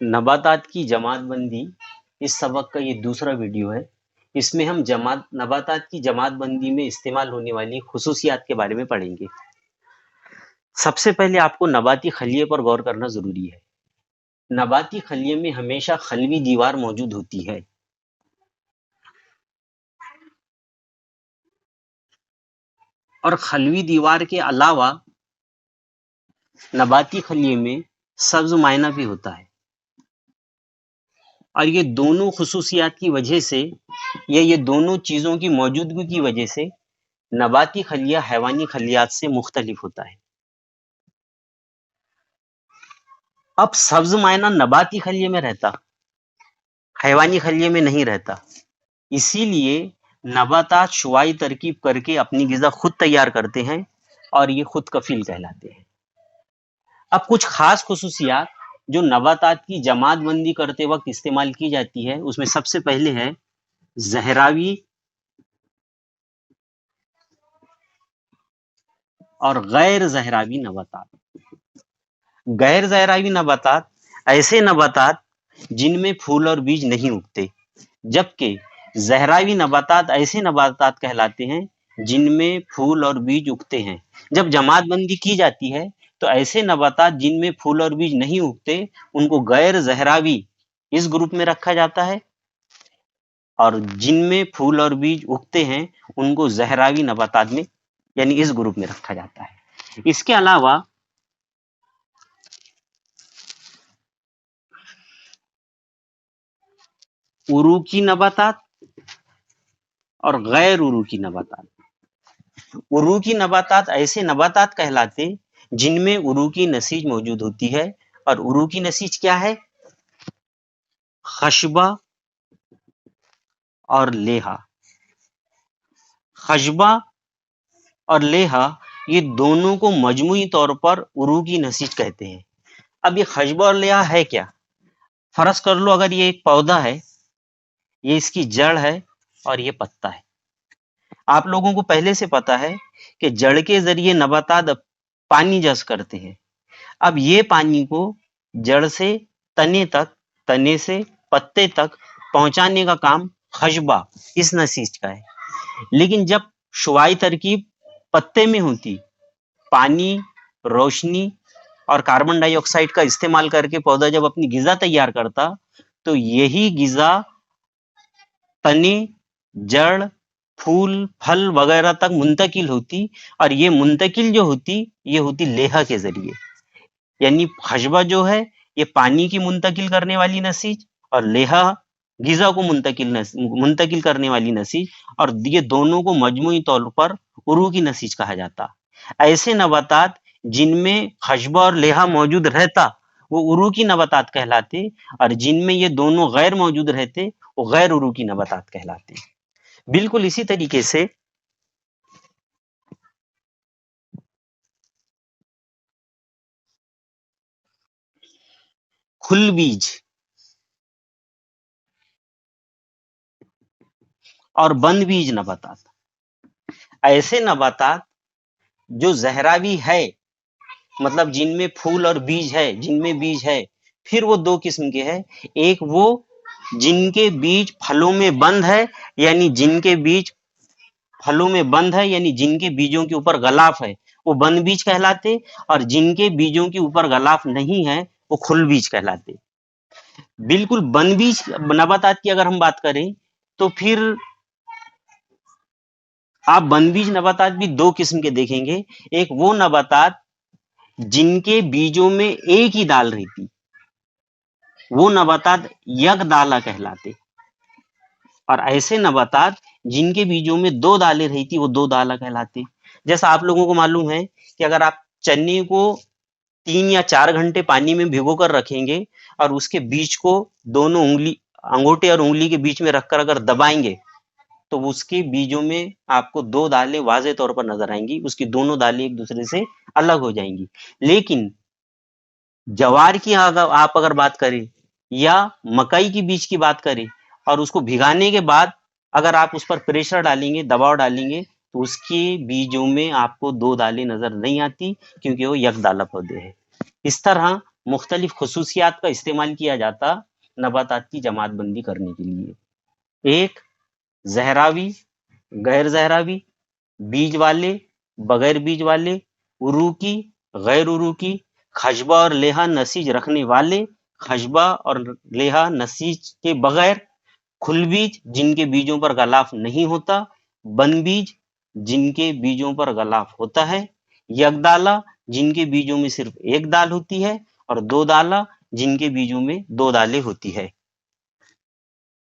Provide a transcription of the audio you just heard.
नबातात की जमात बंदी इस सबक का ये दूसरा वीडियो है। इसमें हम नबातात की जमात बंदी में इस्तेमाल होने वाली खुसूसियात के बारे में पढ़ेंगे। सबसे पहले आपको नबाती खलिये पर गौर करना जरूरी है। नबाती खलिये में हमेशा खलवी दीवार मौजूद होती है और खलवी दीवार के अलावा नबाती खलिये में सब्ज मायना भी होता है और ये दोनों खुसूसियात की वजह से या ये दोनों चीजों की मौजूदगी की वजह से नबाती खलिया हैवानी खलियात से मुख्तलिफ होता है। अब सब्ज मायना नबाती खलिये में रहता, हैवानी खलिये में नहीं रहता, इसीलिए नबातात शुआई तरकीब करके अपनी गिज़ा खुद तैयार करते हैं और ये खुद कफील कहलाते हैं। अब कुछ खास खुसूसियात जो नबातात की जमात बंदी करते वक्त इस्तेमाल की जाती है, उसमें सबसे पहले है ज़हरावी और गैर ज़हरावी नबातात। गैर ज़हरावी नबातात ऐसे नबातात जिनमें फूल और बीज नहीं उगते, जबकि ज़हरावी नबातात ऐसे नबातात कहलाते हैं जिनमें फूल और बीज उगते हैं। जब जमात बंदी की जाती है तो ऐसे नबातात जिनमें फूल और बीज नहीं उगते उनको गैर ज़हरावी इस ग्रुप में रखा जाता है और जिनमें फूल और बीज उगते हैं उनको ज़हरावी नबातात में यानी इस ग्रुप में रखा जाता है। इसके अलावा उरूकी नबातात और गैर उरूकी नबातात। उरूकी नबातात ऐसे नबातात कहलाते जिनमें उरूकी नसीज मौजूद होती है और उरूकी नसीज क्या है? खशबा और लेहा। खशबा और लेहा ये दोनों को मजमूई तौर पर उरूकी नसीज कहते हैं। अब ये खशबा और लेहा है क्या? फर्ज कर लो अगर ये एक पौधा है, ये इसकी जड़ है और ये पत्ता है। आप लोगों को पहले से पता है कि जड़ के जरिए नबातात पानी जज़्ब करते हैं। अब ये पानी को जड़ से तने तक, तने से पत्ते तक पहुंचाने का काम खशबा इस नसीज का है। लेकिन जब शुआई तरकीब पत्ते में होती, पानी, रोशनी और कार्बन डाइऑक्साइड का इस्तेमाल करके पौधा जब अपनी गिज़ा तैयार करता तो यही गिज़ा तने, जड़, फूल, फल वगैरह तक मुंतकिल होती और ये मुंतकिल जो होती ये होती लेहा के जरिए। यानी खशबा जो है ये पानी की मुंतकिल करने वाली नसीज और लेहा गिज़ा को मुंतकिल करने वाली नसीज, और ये दोनों को मजमूई तौर पर उरूकी नसीज कहा जाता। ऐसे नबातात जिनमें खशबा और लेहा मौजूद रहता वो उरूकी नबातात कहलाते और जिनमें ये दोनों गैर मौजूद रहते वो गैर उरूकी नबातात कहलाते। बिल्कुल इसी तरीके से खुल बीज और बंद बीज नबातात, ऐसे नबातात जो ज़हरावी है, मतलब जिनमें फूल और बीज है, जिनमें बीज है, फिर वो दो किस्म के हैं। एक वो जिनके बीज फलों में बंद है, यानी जिनके बीज फलों में बंद है यानी जिनके बीजों के ऊपर गलाफ है वो बंद बीज कहलाते, और जिनके बीजों के ऊपर गलाफ नहीं है वो खुल बीज कहलाते। बिल्कुल बंद बीज नबातात की अगर हम बात करें तो फिर आप बंद बीज नबातात भी दो किस्म के देखेंगे। एक वो नबातात जिनके बीजों में एक ही दाल रहती, वो नबातात यक दाला कहलाते, और ऐसे नबातात जिनके बीजों में दो दालें रहती वो दो दाला कहलाते। जैसा आप लोगों को मालूम है कि अगर आप चने को 3 या 4 घंटे पानी में भिगो कर रखेंगे और उसके बीज को दोनों उंगली, अंगूठे और उंगली के बीच में रखकर अगर दबाएंगे तो उसके बीजों में आपको दो दालें वाज़े तौर पर नजर आएंगी, उसकी दोनों दालें एक दूसरे से अलग हो जाएंगी। लेकिन जवार की आप अगर बात करें या मकई की बीज की बात करें और उसको भिगाने के बाद अगर आप उस पर प्रेशर डालेंगे, दबाव डालेंगे, तो उसके बीजों में आपको दो दालें नजर नहीं आती क्योंकि वो यकदाला पौधे हैं। इस तरह مختلف خصوصیات کا استعمال کیا جاتا نباتات کی جماعت بندی کرنے کے لیے. ایک، زہراوی، غیر زہراوی، بیج والے، بغیر بیج والے، عروقی، غیر عروقی، خشبہ اور لہا نسیج رکھنے والے، خشبہ اور لہا نسیج کے بغیر، کھل بیج جن کے بیجوں پر غلاف نہیں ہوتا، بند بیج جن کے بیجوں پر غلاف ہوتا ہے، یکدالہ جن کے بیجوں میں صرف ایک دال ہوتی ہے، اور دو دالہ جن کے بیجوں میں دو دالیں ہوتی ہے.